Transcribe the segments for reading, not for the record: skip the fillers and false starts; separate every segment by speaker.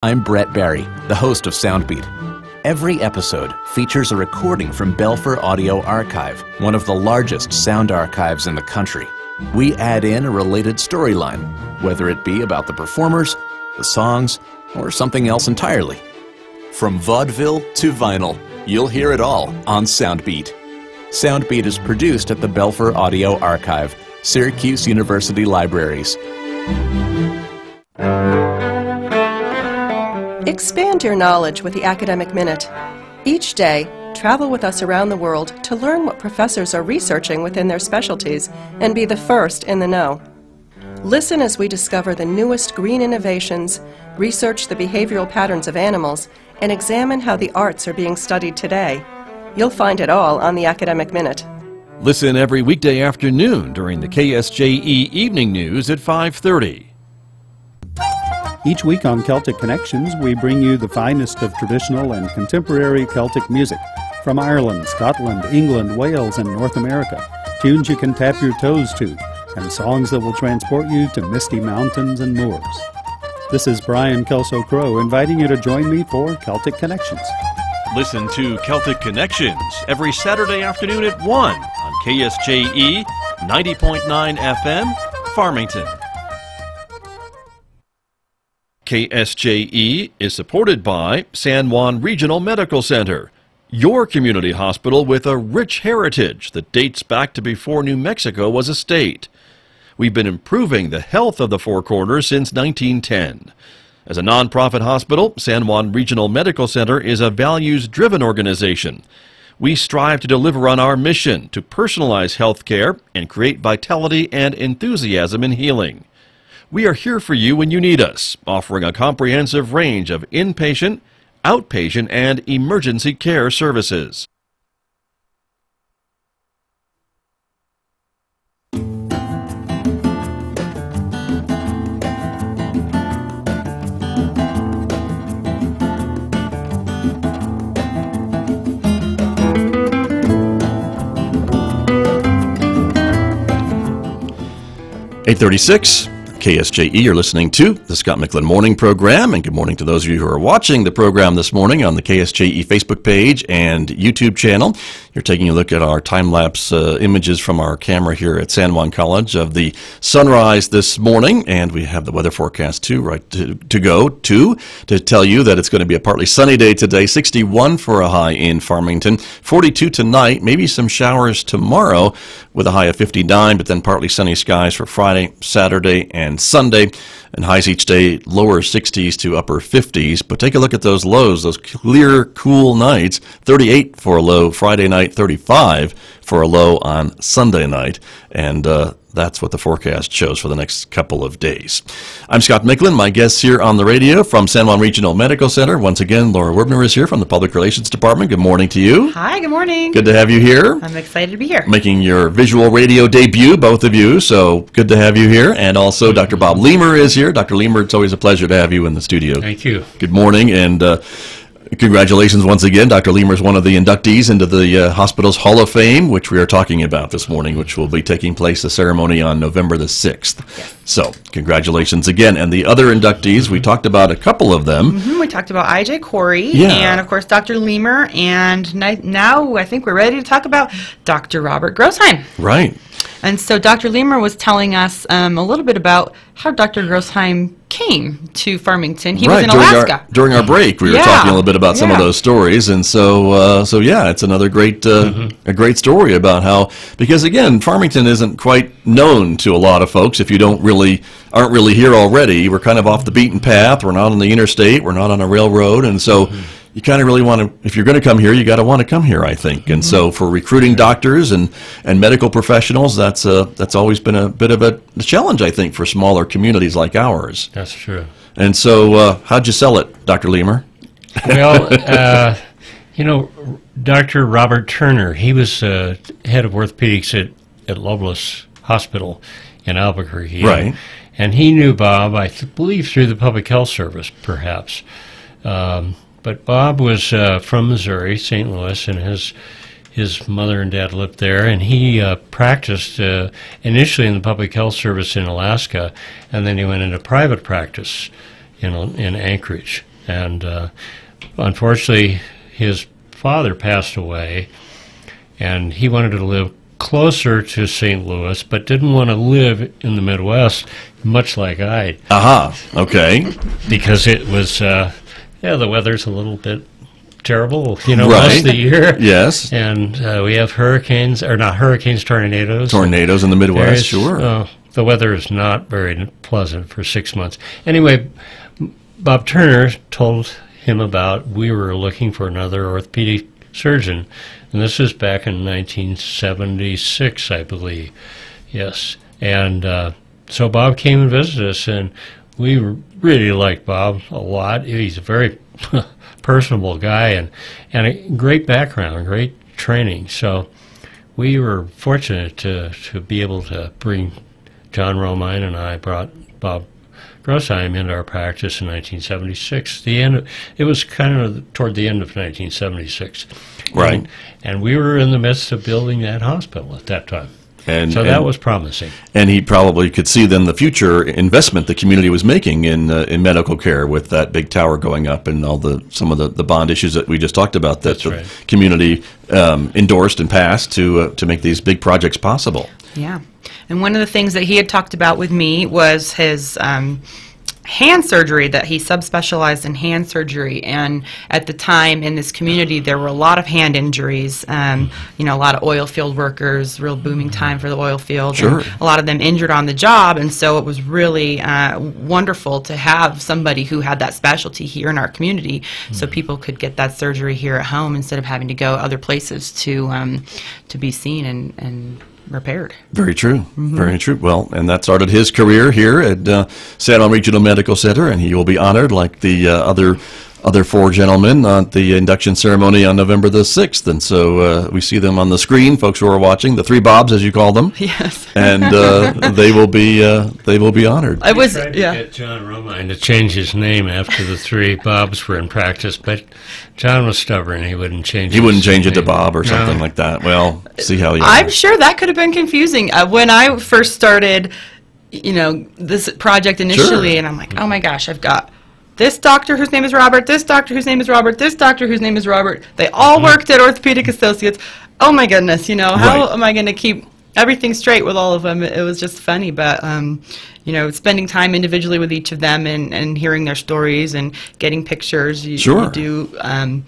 Speaker 1: I'm Brett Barry, the host of Soundbeat. Every episode features a recording from Belfer Audio Archive, one of the largest sound archives in the country. We add in a related storyline, whether it be about the performers, the songs, or something else entirely. From vaudeville to vinyl, you'll hear it all on Soundbeat. Soundbeat is produced at the Belfer Audio Archive, Syracuse University Libraries.
Speaker 2: Expand your knowledge with the Academic Minute. Each day, travel with us around the world to learn what professors are researching within their specialties and be the first in the know. Listen as we discover the newest green innovations, research the behavioral patterns of animals, and examine how the arts are being studied today. You'll find it all on the Academic Minute.
Speaker 3: Listen every weekday afternoon during the KSJE Evening News at 5:30.
Speaker 4: Each week on Celtic Connections, we bring you the finest of traditional and contemporary Celtic music from Ireland, Scotland, England, Wales, and North America. Tunes you can tap your toes to, and songs that will transport you to misty mountains and moors. This is Brian Kelso-Crow inviting you to join me for Celtic Connections.
Speaker 3: Listen to Celtic Connections every Saturday afternoon at 1 on KSJE 90.9 FM, Farmington. KSJE is supported by San Juan Regional Medical Center, your community hospital with a rich heritage that dates back to before New Mexico was a state. We've been improving the health of the Four Corners since 1910. As a nonprofit hospital, San Juan Regional Medical Center is a values-driven organization. We strive to deliver on our mission to personalize health care and create vitality and enthusiasm in healing. We are here for you when you need us, offering a comprehensive range of inpatient, outpatient, and emergency care services. .836 KSJE, you're listening to the Scott Michlin Morning Program, and good morning to those of you who are watching the program this morning on the KSJE Facebook page and YouTube channel. You're taking a look at our time-lapse images from our camera here at San Juan College of the sunrise this morning, and we have the weather forecast too, right to tell you that it's going to be a partly sunny day today, 61 for a high in Farmington, 42 tonight, maybe some showers tomorrow with a high of 59, but then partly sunny skies for Friday, Saturday, and Sunday, and highs each day lower 60s to upper 50s. But take a look at those lows, those clear, cool nights. 38 for a low Friday night, 35 for a low on Sunday night, and that's what the forecast shows for the next couple of days. I'm Scott Michlin. My guests here on the radio from San Juan Regional Medical Center. Once again, Laura Werbner is here from the Public Relations Department. Good morning to you.
Speaker 5: Hi, good morning.
Speaker 3: Good to have you here.
Speaker 5: I'm excited to be here.
Speaker 3: Making your visual radio debut, both of you, so good to have you here. And also Dr. Bob Leamer is here. Dr. Leamer, it's always a pleasure to have you in the studio.
Speaker 6: Thank you.
Speaker 3: Good morning, and congratulations once again. Dr. Leamer is one of the inductees into the hospital's Hall of Fame, which we are talking about this morning, which will be taking place, the ceremony on November the 6th. Yes. So, congratulations again. And the other inductees, we talked about a couple of them.
Speaker 5: We talked about I.J. Corey and, of course, Dr. Leamer. And now I think we're ready to talk about Dr. Robert Grosheim.
Speaker 3: Right.
Speaker 5: And so Dr. Leamer was telling us a little bit about how Dr. Grosheim came to Farmington. He was in Alaska.
Speaker 3: During our break, we were talking a little bit about some of those stories, and so yeah, it's another great a great story about how, because again, Farmington isn't quite known to a lot of folks. If you aren't really here already, we're kind of off the beaten path. We're not on the interstate. We're not on a railroad, and so. You kind of really want to, if you're going to come here, you got to want to come here, I think. And so for recruiting doctors and medical professionals, that's always been a bit of a challenge, I think, for smaller communities like ours.
Speaker 6: That's true.
Speaker 3: And so how'd you sell it, Dr. Leamer?
Speaker 6: Well, Dr. Robert Turner, he was head of orthopedics at Loveless Hospital in Albuquerque.
Speaker 3: Right.
Speaker 6: And he knew Bob, I believe, through the Public Health Service, perhaps. But Bob was from Missouri, St. Louis, and his mother and dad lived there, and he practiced initially in the Public Health Service in Alaska, and then he went into private practice in Anchorage. And unfortunately, his father passed away, and he wanted to live closer to St. Louis, but didn't want to live in the Midwest, much like I.
Speaker 3: Okay.
Speaker 6: Because it was, the weather's a little bit terrible, most of the year.
Speaker 3: Yes.
Speaker 6: And we have hurricanes, or not hurricanes, tornadoes.
Speaker 3: Tornadoes in the Midwest, sure.
Speaker 6: The weather is not very pleasant for 6 months. Anyway, Bob Turner told him about we were looking for another orthopedic surgeon, and this is back in 1976, I believe. Yes. And so Bob came and visited us, and we really liked Bob a lot. He's a very personable guy and a great background, great training. So we were fortunate to be able to bring John Romine, and I brought Bob Grossheim into our practice in 1976. It was kind of toward the end of 1976.
Speaker 3: Right.
Speaker 6: And we were in the midst of building that hospital at that time. So that was promising.
Speaker 3: And he probably could see then the future investment the community was making in medical care with that big tower going up and all some of the bond issues that we just talked about that the community endorsed and passed to make these big projects possible.
Speaker 5: Yeah. And one of the things that he had talked about with me was his hand surgery, that he subspecialized in hand surgery. And at the time in this community, there were a lot of hand injuries, a lot of oil field workers, real booming time for the oil field.
Speaker 3: Sure.
Speaker 5: A lot of them injured on the job. And so it was really wonderful to have somebody who had that specialty here in our community so people could get that surgery here at home instead of having to go other places to be seen and repaired.
Speaker 3: Very true. Very true. Well, and that started his career here at San Juan Regional Medical Center, and he will be honored like the other four gentlemen at the induction ceremony on November the 6th. And so we see them on the screen, folks who are watching, the three Bobs, as you call them.
Speaker 5: Yes.
Speaker 3: And they will be honored.
Speaker 6: I tried to get John Romine to change his name after the three Bobs were in practice, but John was stubborn. He wouldn't change
Speaker 3: it to Bob or something like that. Well, see how you
Speaker 5: I'm sure that could have been confusing. When I first started, this project initially, and I'm like, oh my gosh, I've got this doctor whose name is Robert, this doctor whose name is Robert, this doctor whose name is Robert. They all worked at Orthopedic Associates. Oh my goodness, how am I going to keep everything straight with all of them? It was just funny, but spending time individually with each of them and hearing their stories and getting pictures, you do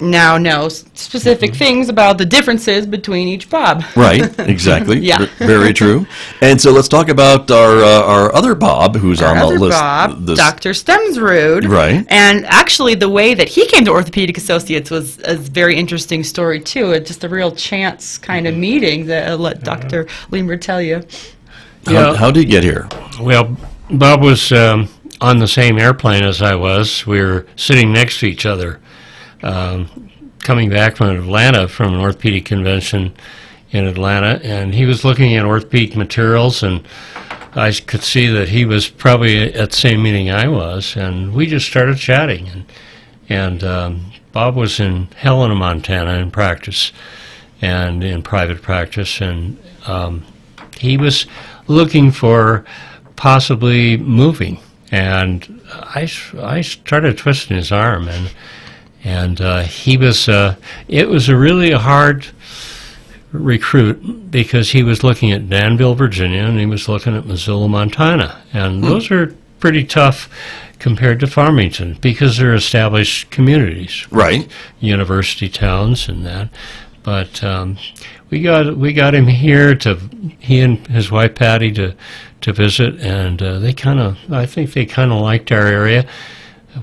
Speaker 5: now know specific things about the differences between each Bob.
Speaker 3: Right, exactly.
Speaker 5: Yeah.
Speaker 3: Very true. And so let's talk about our other Bob who's on the list.
Speaker 5: Bob, Dr. Stemsrud.
Speaker 3: Right.
Speaker 5: And actually the way that he came to Orthopedic Associates was a very interesting story too. It's just a real chance kind of meeting that I'll let Dr. Lemer tell you.
Speaker 3: How did he get here?
Speaker 6: Well, Bob was on the same airplane as I was. We were sitting next to each other. Coming back from Atlanta from an orthopedic convention in Atlanta, and he was looking at orthopedic materials, and I could see that he was probably at the same meeting I was, and we just started chatting. And Bob was in Helena, Montana in practice and in private practice, and he was looking for possibly moving, and I started twisting his arm, and he was, it was really a hard recruit because he was looking at Danville, Virginia, and he was looking at Missoula, Montana. And those are pretty tough compared to Farmington because they're established communities.
Speaker 3: Right.
Speaker 6: University towns and that. But we got him here he and his wife Patty to visit, and I think they kind of liked our area.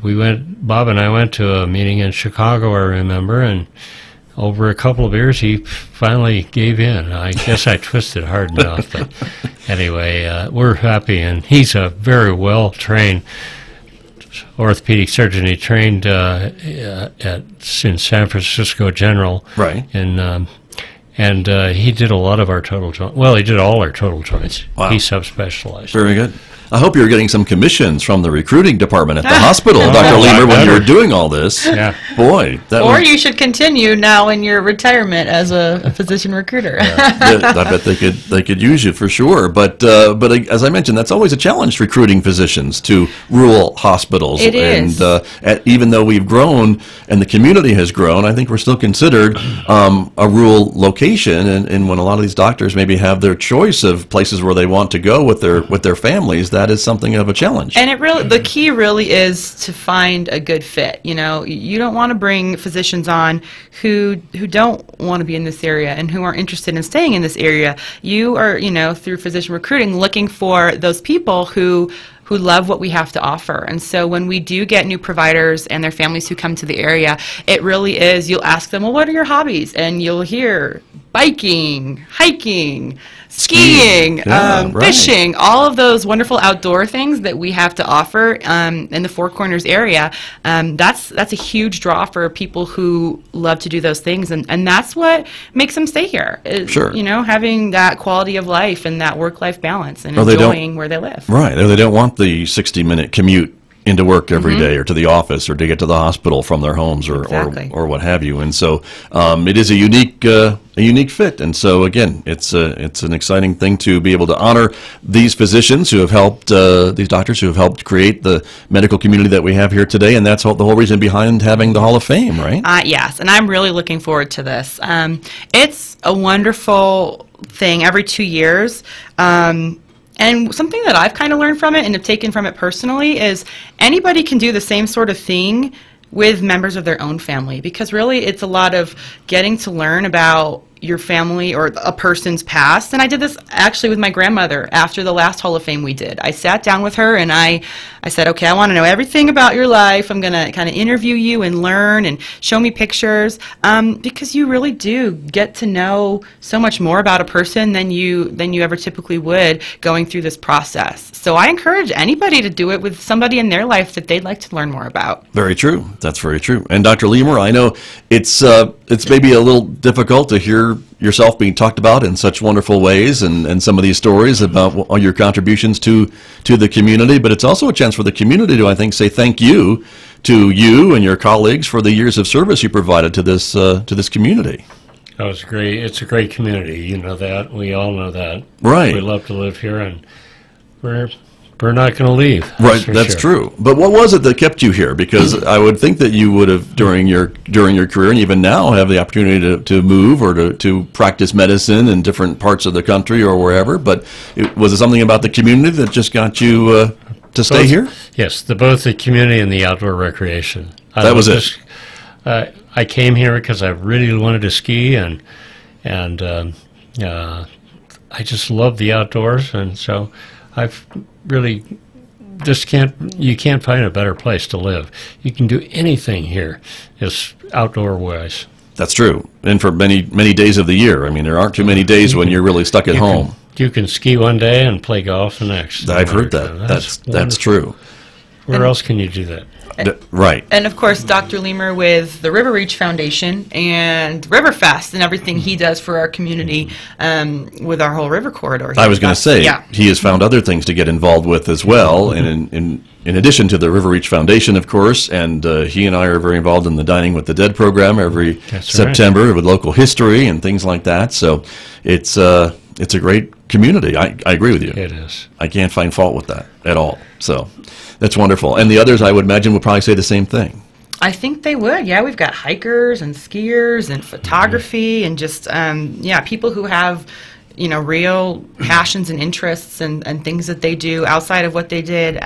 Speaker 6: Bob and I went to a meeting in Chicago, I remember, and over a couple of years, he finally gave in. I guess I twisted hard enough, but anyway, we're happy, and he's a very well-trained orthopedic surgeon. He trained in San Francisco General,
Speaker 3: right?
Speaker 6: And he did a lot of our total joints. Well, he did all our total joints.
Speaker 3: Wow.
Speaker 6: He subspecialized.
Speaker 3: Very good. I hope you're getting some commissions from the recruiting department at the hospital, Dr. Lemer, when you're doing all this.
Speaker 6: Yeah.
Speaker 3: Boy,
Speaker 5: or you should continue now in your retirement as a physician recruiter.
Speaker 3: I bet they could use you for sure. But as I mentioned, that's always a challenge recruiting physicians to rural hospitals.
Speaker 5: It is.
Speaker 3: And even though we've grown and the community has grown, I think we're still considered a rural location. And when a lot of these doctors maybe have their choice of places where they want to go with their families, that is something of a challenge.
Speaker 5: And the key really is to find a good fit. You know, you don't want to bring physicians on who don't want to be in this area and who aren't interested in staying in this area. You are, through physician recruiting, looking for those people who love what we have to offer. And so when we do get new providers and their families who come to the area, it really is, you'll ask them, well, what are your hobbies? And you'll hear biking, hiking, skiing, fishing, all of those wonderful outdoor things that we have to offer in the Four Corners area. That's a huge draw for people who love to do those things, and that's what makes them stay here.
Speaker 3: Sure.
Speaker 5: Having that quality of life and that work-life balance and enjoying where they live.
Speaker 3: Right. Or they don't want the 60-minute commute into work every day, or to the office, or to get to the hospital from their homes, or what have you. And so it is a unique fit. And so again, it's an exciting thing to be able to honor these physicians who have helped, these doctors who have helped create the medical community that we have here today. And that's the whole reason behind having the Hall of Fame, right?
Speaker 5: Yes, and I'm really looking forward to this. It's a wonderful thing every 2 years. And something that I've kind of learned from it and have taken from it personally is anybody can do the same sort of thing with members of their own family, because really it's a lot of getting to learn about your family or a person's past. And I did this actually with my grandmother after the last Hall of Fame we did. I sat down with her and I said, okay, I want to know everything about your life. I'm going to kind of interview you and learn and show me pictures, because you really do get to know so much more about a person than you ever typically would going through this process. So I encourage anybody to do it with somebody in their life that they'd like to learn more about.
Speaker 3: Very true. That's very true. And Dr. Lemer, I know it's maybe a little difficult to hear yourself being talked about in such wonderful ways, and some of these stories about all your contributions to the community, but it's also a chance for the community to, I think, say thank you to you and your colleagues for the years of service you provided to this community.
Speaker 6: Oh, it's great. It's a great community. You know that. We all know that.
Speaker 3: Right.
Speaker 6: We love to live here, and we're not going to leave.
Speaker 3: Right, that's true. But what was it that kept you here? Because I would think that you would have, during your career, and even now, have the opportunity to move or to practice medicine in different parts of the country or wherever. But was it something about the community that just got you to stay here?
Speaker 6: Yes, both the community and the outdoor recreation.
Speaker 3: That was it.
Speaker 6: I came here because I really wanted to ski, and I just love the outdoors, and so I've really you can't find a better place to live. You can do anything here is outdoor wise.
Speaker 3: That's true. And for many days of the year. I mean, there aren't too many days when you're really stuck at home.
Speaker 6: You can ski one day and play golf the next.
Speaker 3: I've heard that. That's true.
Speaker 6: Where else can you do that?
Speaker 3: Right.
Speaker 5: And of course, Dr. Lemer with the River Reach Foundation and Riverfest and everything he does for our community with our whole river corridor.
Speaker 3: I was going to say, he has found other things to get involved with as well, and in addition to the River Reach Foundation, of course, and he and I are very involved in the Dining with the Dead program every September with local history and things like that. So it's a great community. I agree with you.
Speaker 6: It is.
Speaker 3: I can't find fault with that at all. So that's wonderful. And the others, I would imagine, would probably say the same thing.
Speaker 5: I think they would. Yeah, we've got hikers and skiers and photography and just, people who have, real passions and interests and things that they do outside of what they did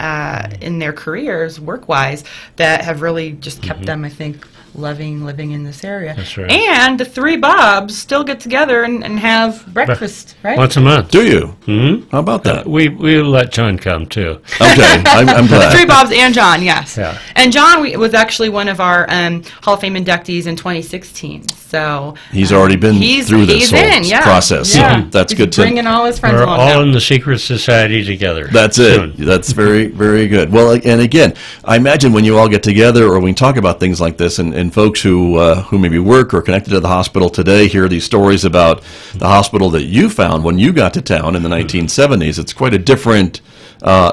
Speaker 5: in their careers, work-wise, that have really just kept them, I think, loving living in this area.
Speaker 6: That's right.
Speaker 5: And the three Bobs still get together and have breakfast, right?
Speaker 6: Once a month.
Speaker 3: Do you? Mm-hmm. How about that?
Speaker 6: We let John come, too.
Speaker 3: Okay, I'm glad.
Speaker 5: The three Bobs and John, yes.
Speaker 6: Yeah.
Speaker 5: And John was actually one of our Hall of Fame inductees in 2016. So
Speaker 3: he's already been through this whole process.
Speaker 5: Yeah.
Speaker 3: So that's good to
Speaker 5: bringing all his friends
Speaker 6: We're
Speaker 5: along
Speaker 6: all
Speaker 5: now.
Speaker 6: in the secret society together.
Speaker 3: That's it. That's very, very good. Well, and again, I imagine when you all get together or when we talk about things like this, and folks who maybe work or connected to the hospital today hear these stories about the hospital that you found when you got to town in the 1970s, it's quite a different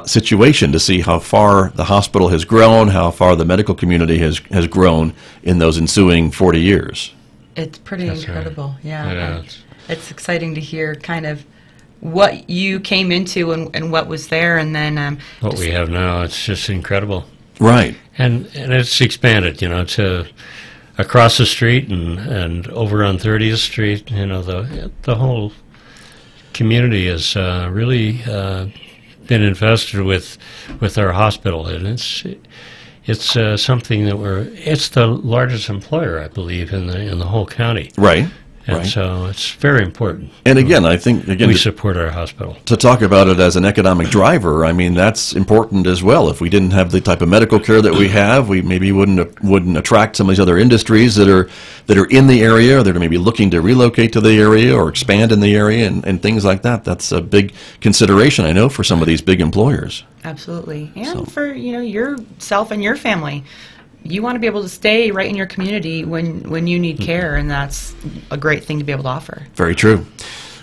Speaker 3: situation to see how far the hospital has grown, how far the medical community has grown in those ensuing 40 years.
Speaker 5: It's pretty
Speaker 6: That's right.
Speaker 5: incredible. Yeah.
Speaker 6: Yeah,
Speaker 5: It's exciting to hear kind of what you came into and what was there, and then
Speaker 6: what we have now, it's just incredible.
Speaker 3: Right.
Speaker 6: And it's expanded, to across the street and over on 30th Street. The whole community has really been invested with our hospital, and it's something that it's the largest employer, I believe, in the whole county.
Speaker 3: Right.
Speaker 6: And
Speaker 3: right.
Speaker 6: so it's very important.
Speaker 3: And again, I think
Speaker 6: We support our hospital.
Speaker 3: to talk about it as an economic driver, I mean, that's important as well. If we didn't have the type of medical care that we have, we maybe wouldn't attract some of these other industries that are in the area, or that are maybe looking to relocate to the area or expand in the area and things like that. That's a big consideration, I know, for some of these big employers.
Speaker 5: Absolutely. And for, yourself and your family. You want to be able to stay right in your community when you need care, and that's a great thing to be able to offer.
Speaker 3: Very true.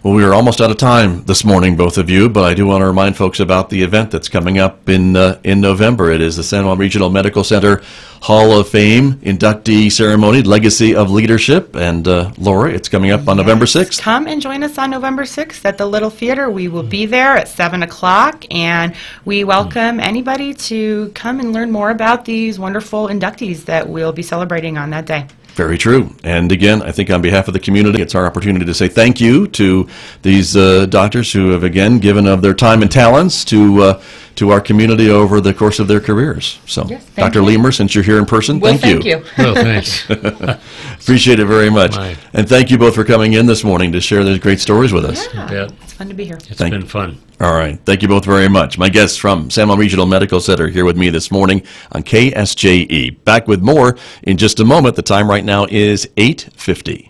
Speaker 3: Well, we are almost out of time this morning, both of you, but I do want to remind folks about the event that's coming up in November. It is the San Juan Regional Medical Center Hall of Fame inductee ceremony, Legacy of Leadership. And Laura, it's coming up on November 6th.
Speaker 5: Come and join us on November 6th at the Little Theater. We will be there at 7 o'clock, and we welcome anybody to come and learn more about these wonderful inductees that we'll be celebrating on that day.
Speaker 3: Very true. And again, I think on behalf of the community, it's our opportunity to say thank you to these doctors who have, again, given of their time and talents to our community over the course of their careers. So,
Speaker 5: Yes, thank
Speaker 3: Dr.
Speaker 5: you.
Speaker 3: Lemur, since you're here in person,
Speaker 5: Well,
Speaker 3: thank you.
Speaker 6: Well, thanks.
Speaker 3: Appreciate it very much.
Speaker 6: Right.
Speaker 3: And thank you both for coming in this morning to share these great stories with us.
Speaker 5: Yeah,
Speaker 6: Yeah.
Speaker 5: it's fun to be here.
Speaker 6: It's
Speaker 3: Thank
Speaker 6: been
Speaker 3: you.
Speaker 6: fun.
Speaker 3: All right. Thank you both very much. My guests from San Juan Regional Medical Center here with me this morning on KSJE. Back with more in just a moment. The time right now is 8:50.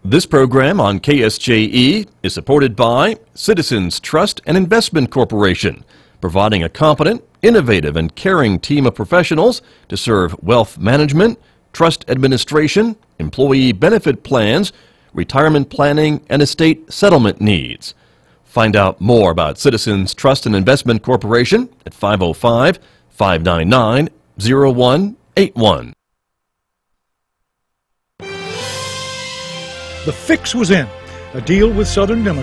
Speaker 3: This program on KSJE is supported by Citizens Trust and Investment Corporation, providing a competent, innovative, and caring team of professionals to serve wealth management, trust administration, employee benefit plans, retirement planning, and estate settlement needs. Find out more about Citizens Trust and Investment Corporation at 505-599-0181.
Speaker 7: The fix was in. A deal with Southern Democrats